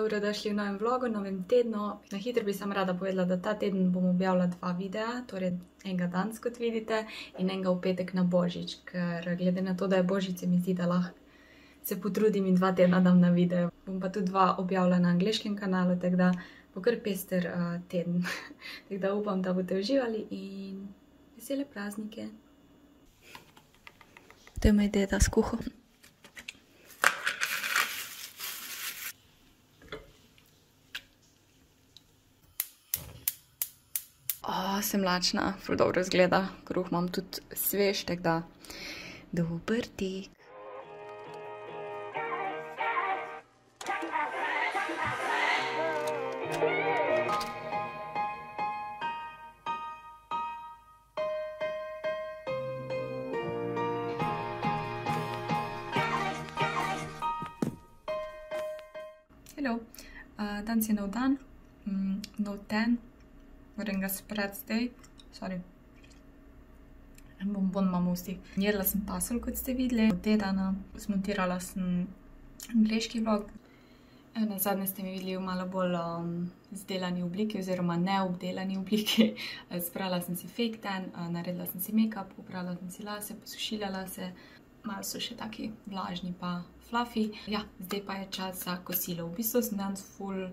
dobrodošli v novem vlogu, novem tednu. Na hitro bi sam rada povedala, da ta teden bom objavila 2 videa, torej enega danes, kot vidite, in enega v petek na Božič, ker glede na to, da je Božič, se mi zdi, da lahko se potrudim in 2 tedna dam na video. Bom pa tudi 2 objavila na angleškem kanalu, tako da bo kar pester teden. Tako da upam, da boste uživali in vesele praznike. To je moj deda s kuho. Sem lačna, ful dobro izgleda. Kruh imam tudi svež, tako da dober tek. Hello, danes je nov dan, nov ten. Moram ga sprati zdaj. Sorry. Bonbon imam v ustih. Jedla sem pasel, kot ste videli. Od tedana zmontirala sem angleški vlog. Na zadnje ste mi videli v malo bolj zdelani obliki oziroma neobdelani obliki. Spravila sem si fake tan, naredila sem si make-up, popravila sem si lase, posušila lase. Malo so še taki vlažni pa fluffy. Ja, zdaj pa je čas za kosilo. V bistvu sem danes ful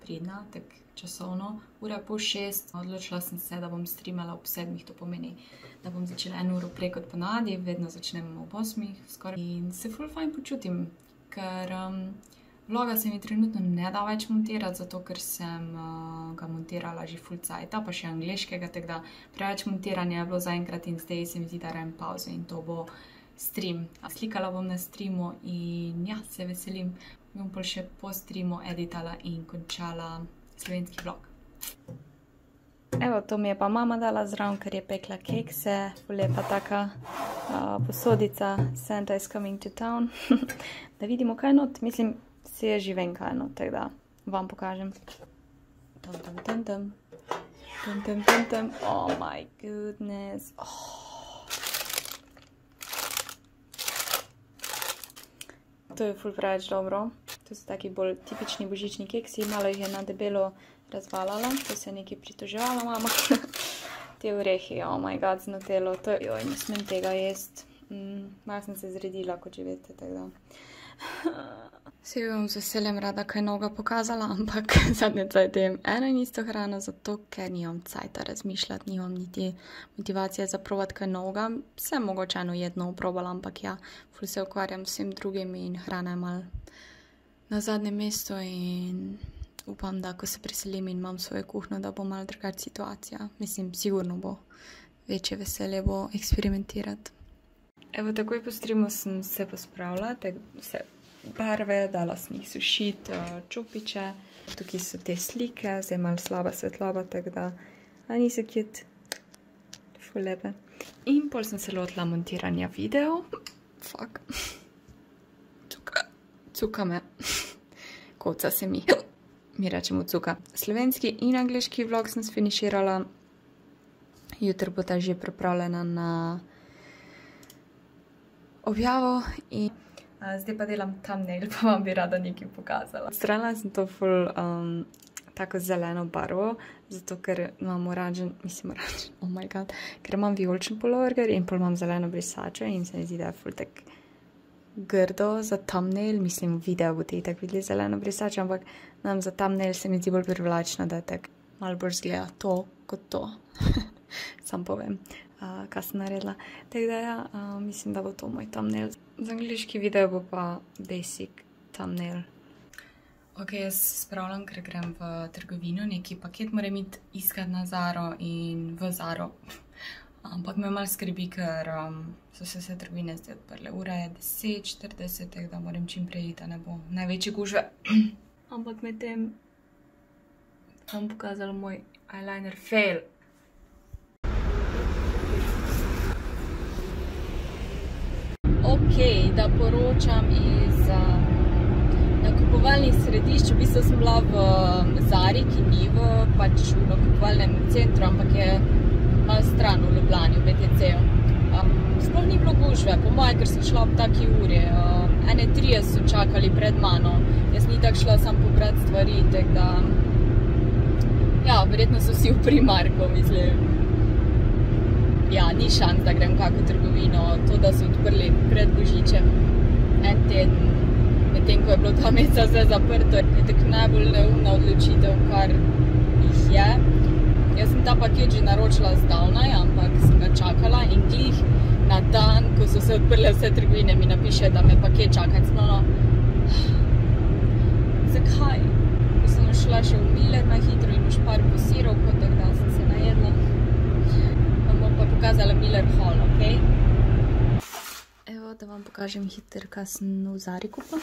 pridna, tako časovno. Ura je 5:30. Odločila sem se, da bom streamala ob 7. To pomeni, da bom začela 1 uro prej kot ponavadi. Vedno začnemo ob 8. skoraj. In se ful fajn počutim, ker vloga se mi trenutno ne da več montirati, zato ker sem ga montirala že ful cajta, pa še angleškega, tako da preveč montiranja je bilo zaenkrat in zdaj se mi zdi, da dajem pauzo in to bo stream. Slikala bom na streamu in ja, se veselim. Bom pa še po streamu editala in končala slovenski vlog. Evo, to mi je pa mama dala zraven, ker je pekla kekse. Lepa taka posodica Santa is coming to town. Da vidimo, kaj not. Mislim, se je že ven kaj not, tako da vam pokažem. Oh my goodness. To je ful preveč dobro. To so taki bolj tipični božični keksi. Malo jih je na debelo razvalala. To se je nekaj pritoževala mama. Te orehi, oh my god, z nutelo. Joj, ne smem tega jesti. Malo sem se zredila, kot že veste, tako da. Se bi vam z veseljem rada kaj novega pokazala, ampak zadnje cajte jem eno in isto hrano, zato ker nimam cajta razmišljati, nimam niti motivacije za probati kaj novega. Sem mogoče eno jedno probala, ampak ja, ful se ukvarjam s vsem drugim in hrana je malo na zadnjem mestu in upam, da ko se preselim in imam svojo kuhno, da bo malo drugačna situacija. Mislim, sigurno bo večje veselje bo eksperimentirati. Evo, takoj po streamu sem se pospravila, vse barve, dala sem jih sušiti, čopiče. Tukaj so te slike, zdaj malo slaba svetloba, tako da niso cute, ful lepe. In pol sem se lotila montiranja videov. Fuck. Cuka me. Kovca se mi. Mi rečemo cuka. Slovenski in angleški vlog sem sfiniširala. Jutro bo ta že pripravljena na objavo in zdaj pa delam thumbnail, pa vam bi rada nekaj pokazala. Odstranila sem to ful tako zeleno barvo, zato ker imam oranžen, oh my god, ker imam vijoličen polovrger in pol imam zeleno brisačo in se mi zdi, da je ful tak grdo za thumbnail. Mislim, video boste itak videli zeleno brisačo, ampak nam za thumbnail se mi zdi bolj privlačno, da je tak malo bolj zgleda to kot to. Sam povem, kaj sem naredila. Tako da ja, mislim, da bo to moj thumbnail. Za angliški video bo pa basic thumbnail. Ok, jaz spravljam, ker grem v trgovino, neki paket moram iti iskati na Zaro in v Zaro. Ampak me malo skrbi, ker so se vse trgovine zdaj odprle. Ura je 10:40, tako da moram čim prej iti, da ne bo največje gužve. Ampak med tem bom pokazala moj eyeliner fail. Ok, da poročam iz nakupovalnih središč. V bistvu sem bila v Zari, ki ni v nakupovalnem centru, ampak je malo stran v Ljubljani, v BTC-ju. Sploh ni bilo gužve, po moje, ker sem šla ob taki uri. Ene 3 so čakali pred mano. Jaz ni tako šla sam pobrati stvari, tako da... Ja, verjetno so vsi v Primarku, mislim. Ja, ni šans, da grem v kako trgovino. To, da so odprli pred Božičem en teden, medtem ko je bilo 2 meseca zdaj zaprto, je tako najbolj neumna odločitev, kar jih je. Jaz sem ta paket že naročila zdavnaj, ampak sem ga čakala in glih na dan, ko so se odprle vse trgovine, mi napiše, da me paket čaka. Zakaj? Ko sem šla še v Miller na hitro in v Špar po sirovko, tako da sem se najedla. Vam bom pa pokazala Miller Hall, okej? Evo, da vam pokažem hitro, kaj sem v Zari kupila.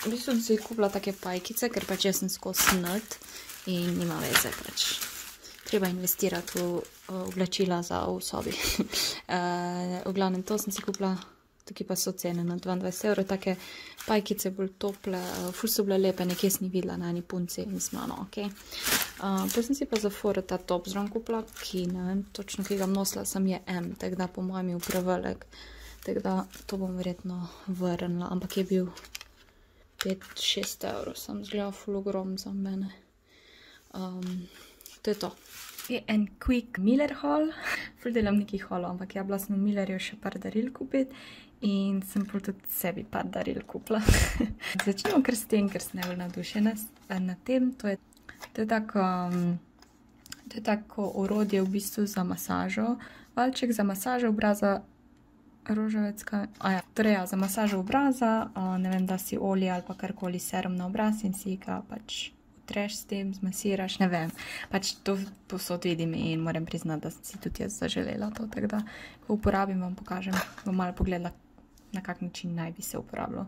V bistvu sem si kupila take pajkice, ker pač jaz sem skozi nerd in nima veze pač. Treba investirati v oblačila za v sobi. V glavnem, to sem si kupila, tukaj pa so cene na 22 €, take pajkice bolj tople, ful so bile lepe, nekje sem jih videla na eni punci in sem no, okej. Potem sem si pa za fora ta top zraven kupila, ki ne vem točno, ki ga nosila, sem je M, tako da po mojem je prevelik, tako da to bom verjetno vrnila, ampak je bil 5-6 €, sem zgledala ful ogrom za mene. To je to. Je en quick Miller haul, ful delam nekih haulov, ampak ja, bila sem v Millerju še par daril kupiti in sem pol tudi sebi par daril kupila. Začnemo kar s tem, ker sem najbolj navdušena na tem. To je tako orodje v bistvu za masažo. Valček za masažo obraza, rožavecka, torej ja, za masažo obraza, ne vem, da si olje ali pa karkoli serum na obraz in si ga pač utreš s tem, zmasiraš, ne vem. Pač to povsod vidim in moram priznati, da sem si tudi jaz zaželela to, tako da, ko uporabim, vam pokažem, bom malo pogledala, na kak način naj bi se uporabljal.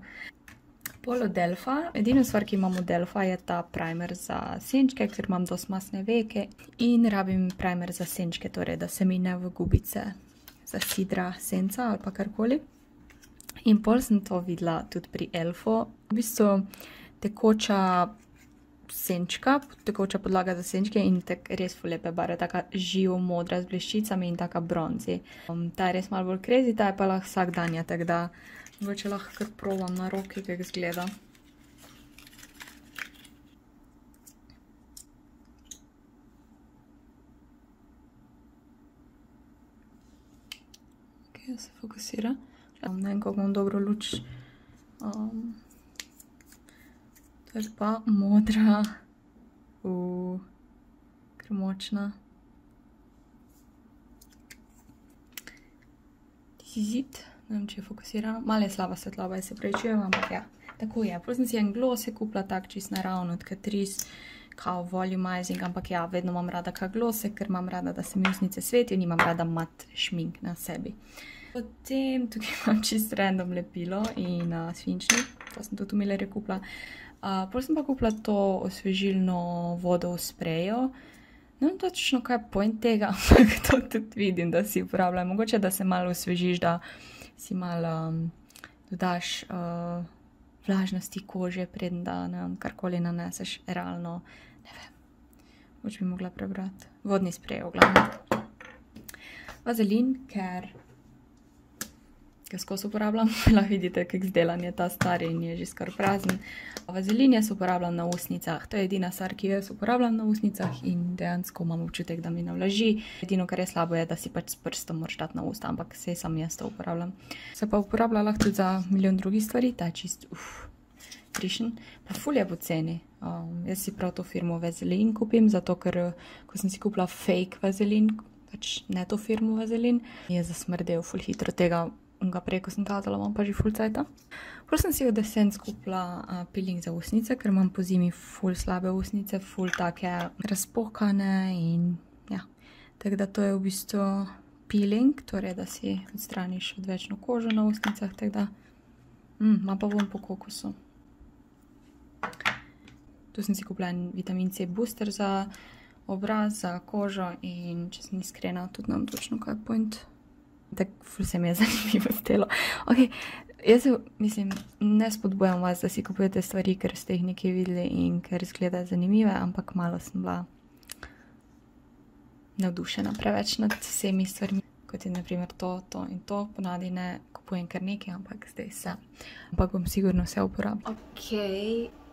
Pol od Delfa, edina stvar, ki imam od Delfa, je ta primer za senčke, ker imam dosti masne veke in rabim primer za senčke, torej, da se mi ne v gubice zasidra senca ali pa karkoli. In pol sem to videla tudi pri Elfu. V bistvu tekoča senčka, tekoča podlaga za senčke in res ful lepe barve, taka živo modra z bleščicami in taka bronzi. Ta je res malo bolj crazy, ta je pa lahko vsak danja, tako da mogoče lahko kar probam na roki, kako izgleda. Ok, se fokusira. Ne vem, kako imam dobro luč. To je pa modra. Kar močna. This is it. Ne vem, če je fokusirano. Malo je slaba svetloba, se prečujem, ampak ja, tako je. Potem sem si en gloss kupila tak čist naravno od Catrice, kao volumizing, ampak ja, vedno imam rada kak glose, ker imam rada, da se mi usnice svetijo in imam rada mat šmink na sebi. Potem tukaj imam čist random lepilo in svinčnik, to sem tudi v Millerju kupila. Potem sem pa kupila to osvežilno vodo v spreju. Ne vem točno, kaj je point tega, ampak to tudi vidim, da si uporabljam. Mogoče, da se malo osvežiš, da si malo dodaš vlažnosti kože, preden da karkoli naneseš realno. Ne vem, mogoče bi mogla prebrati. Vodni sprej, v glavnem. Vazelin, ker ga skozi uporabljam. Lahko vidite, kako izdelan je ta stari in je že skoraj prazen. Vazelin jaz uporabljam na usnicah. To je edina stvar, ki jaz uporabljam na usnicah in dejansko imam občutek, da mi navlaži. Edino, kar je slabo, je, da si pač s prstom moraš dati na usta, ampak saj sam jaz to uporabljam. Se pa uporablja lahko tudi za milijon drugih stvari. Ta je čist, frišen. Pa ful je poceni. Jaz si prav to firmo Vazelin kupim, zato ker, ko sem si kupila fake Vazelin, pač ne to firmo Vazelin, je zasmrdel ful hitro tega. Ga prej, ko sem kazala, imam pa že ful cajta. Pol sem si od Essence kupila peeling za usnice, ker imam po zimi ful slabe usnice, ful take razpokane in ja. Tako da to je v bistvu peeling, torej da si odstraniš odvečno kožo na usnicah, tako da ima pa vonj po kokosu. Tu sem si kupila en vitamin C booster za obraz, za kožo in če sem iskrena, tudi nam točno kaj je point. Tako ful se mi je zanimivo zdelo. Ok, Jaz se, mislim, ne spodbujam vas, da si kupujete stvari, ker ste jih nekje videli in ker izgledajo zanimive, ampak malo sem bila navdušena preveč nad vsemi stvarmi, kot je naprimer to in to. Ponavadi ne kupujem kar nekaj, ampak zdaj se. Ampak bom sigurno vse uporabila. Ok,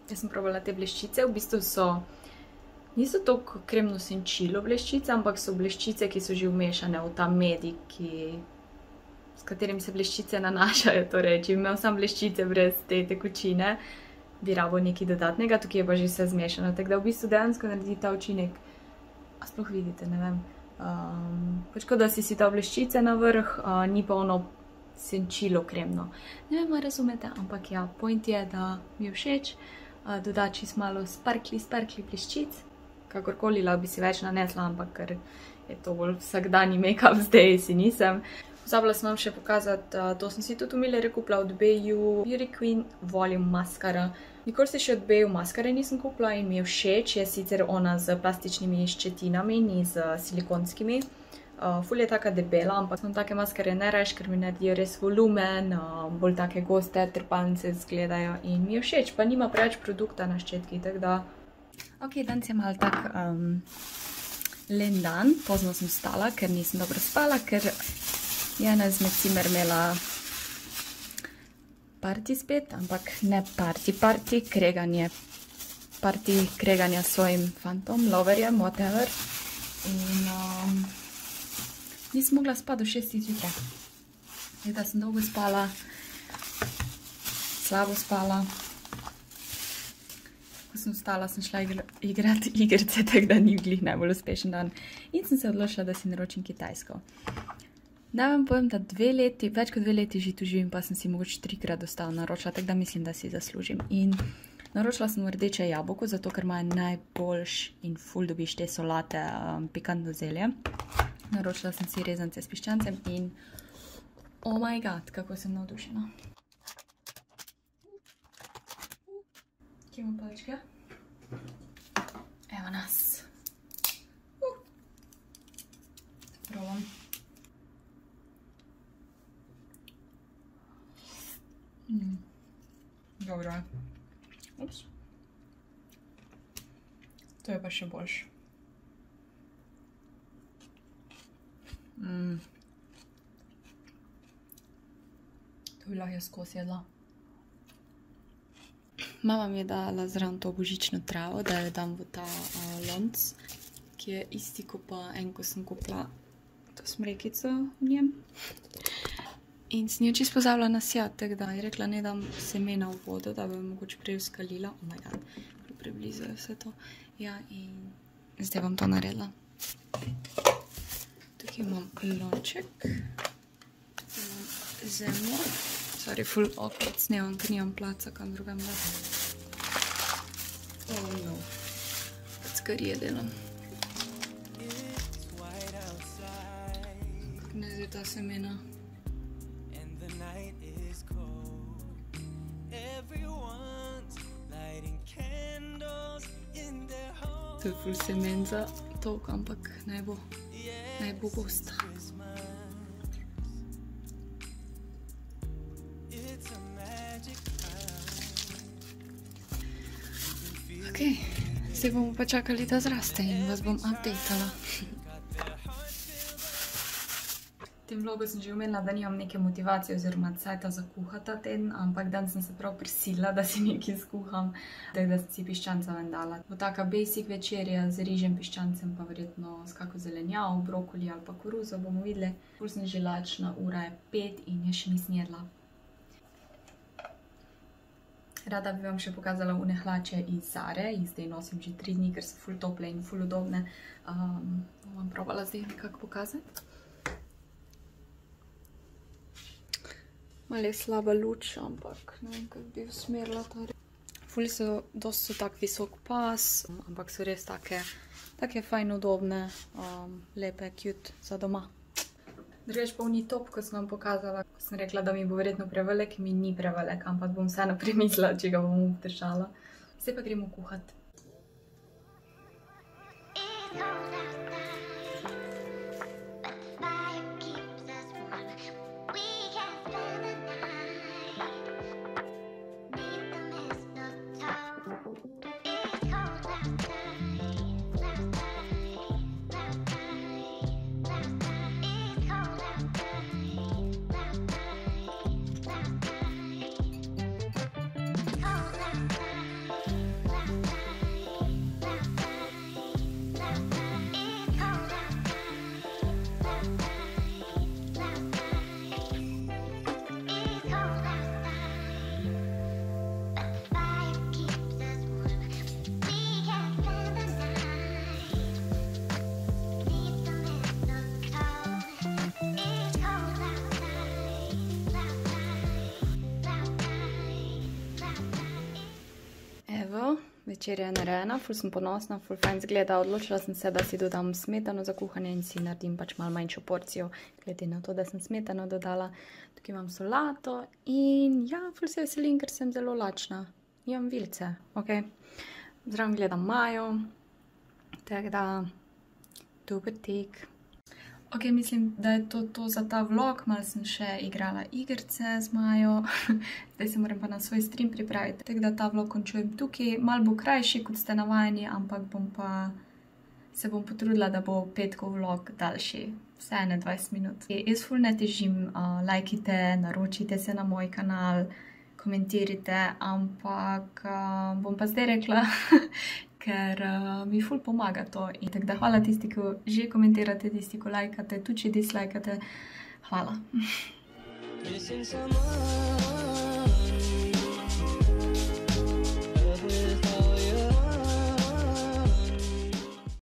jaz sem probala te bleščice, v bistvu niso toliko kremno senčilo bleščice, ampak so bleščice, ki so že vmešane v ta medij, s katerim se bleščice nanašajo. Torej, če bi imel sam bleščice brez te tekočine, bi rabo nekaj dodatnega, tukaj je pa že vse zmešano. Tako da v bistvu dejansko naredi ta učinek, a sploh vidite, ne vem, pač kot da si ta bleščice na vrh, ni pa ono senčilo kremno. Ne vem, razumete, ampak ja, point je, da mi je všeč, dodati čist malo sparkli bleščic, kakorkoli lahko bi si več nanesla, ampak ker je to bolj vsakdanji make-up, zdaj si nisem. Pozabila sem vam še pokazati, to sem si tudi v Milleri kupila od Bayu Beauty Queen Volume Mascara. Nikoli se še od Bayu maskare nisem kupila in mi je všeč, je sicer ona z plastičnimi ščetinami, ni z silikonskimi. Ful je taka debela, ampak sem take maskare ne rajš, ker mi naredijo res volumen, bolj take goste, trpalnice izgledajo in mi je všeč, pa nima preveč produkta na ščetki, tako da. Ok, danes je malo tak len dan, pozno sem vstala, ker nisem dobro spala, ker je ena izmed cimer imela party spet, ampak ne party, kreganje. Party kreganja s svojim fantom, loverjem, whatever. In nisem mogla spati do 6 zjutraj. Da sem dolgo spala, slabo spala. Ko sem vstala, sem šla igrati igrice, tako da ni glih najbolj uspešen dan. In sem se odločila, da si naročim kitajsko. Da vam povem, da več kot 2 leti že tu živim, pa sem si mogoče 3-krat dostava naročila, tako da mislim, da si zaslužim. In naročila sem v rdeče jabolko, zato ker imajo najboljš in ful dobiš te solate pikantno zelje. Naročila sem si rezance s piščancem in oh my god, kako sem navdušena. Kje imam palčke? Evo nas. Probam. Dobro je. Ups. To je pa še boljš. To bi lahko jaz skozi jedla. Mama mi je dala zraven to božično travo, da jo dam v ta lonc, ki je isti kot pa en, ko sem kupila to smrekico v njem. In sem jo čisto pozabila nasijati, tako da je rekla, ne dam semena v vodo, da bi jo mogoče prej uskalila. Oh my god, preblizu je vse to. Ja, in zdaj bom to naredila. Tukaj imam lonček, tukaj imam zemljo. Sorry, full awkward snemam, ker nimam placa, kam drugam dati. Oh no, packarije delam. Kako ne zdaj ta semena? To je ful semen za tolk, ampak naj bo gosta. Ok, zdaj bomo pa čakali, da zraste in vas bom updatala. V tem vlogu sem že omenila, da nimam neke motivacije oziroma cajta za kuhati ta teden, ampak danes sem se prav prisila, da si nekaj skuham, tako da sem si piščanca ven dala. Bo taka basic večerja z rižem, piščancem, pa verjetno s kako zelenjavo, brokoli ali pa koruzo, bomo videli. Ful sem že lačna, ura je 5 in jaz še nisem jedla. Rada bi vam še pokazala une hlače iz Zare, jih zdaj nosim že 3 dni, ker so ful tople in ful udobne. Bom vam probala zdaj nekako pokazati. Malo je slaba luč, ampak ne vem, kako bi usmerila ta res. Ful so, dosti so tak visok pas, ampak so res take fajn udobne, lepe, cute za doma. Drugač pa ni top, ko sem vam pokazala, ko sem rekla, da mi bo verjetno prevelik, mi ni prevelik, ampak bom vseeno premislila, če ga bom obdržala. Zdaj pa gremo kuhati. večerja je narejena, ful sem ponosna, ful fajn zgleda. Odločila sem se, da si dodam smetano za kuhanje in si naredim pač malo manjšo porcijo, glede na to, da sem smetano dodala. Tukaj imam solato in ja, ful se veselim, ker sem zelo lačna. Imam vilce, ok. Zraven gledam Majo, tako da dober tek. Ok, mislim, da je to za ta vlog. Malo sem še igrala igrice z Majo. Zdaj se moram pa na svoj stream pripraviti. Tako da ta vlog končujem tukaj. Malo bo krajši, kot ste navajeni, ampak se bom potrudila, da bo petkov vlog daljši. Vse 20 minut. Jaz ful ne težim, lajkite, naročite se na moj kanal, komentirajte, ampak bom pa zdaj rekla, ker mi ful pomaga to. In tako da hvala tisti, ki že komentirate, tisti, ki lajkate, tudi če dislajkate. Hvala.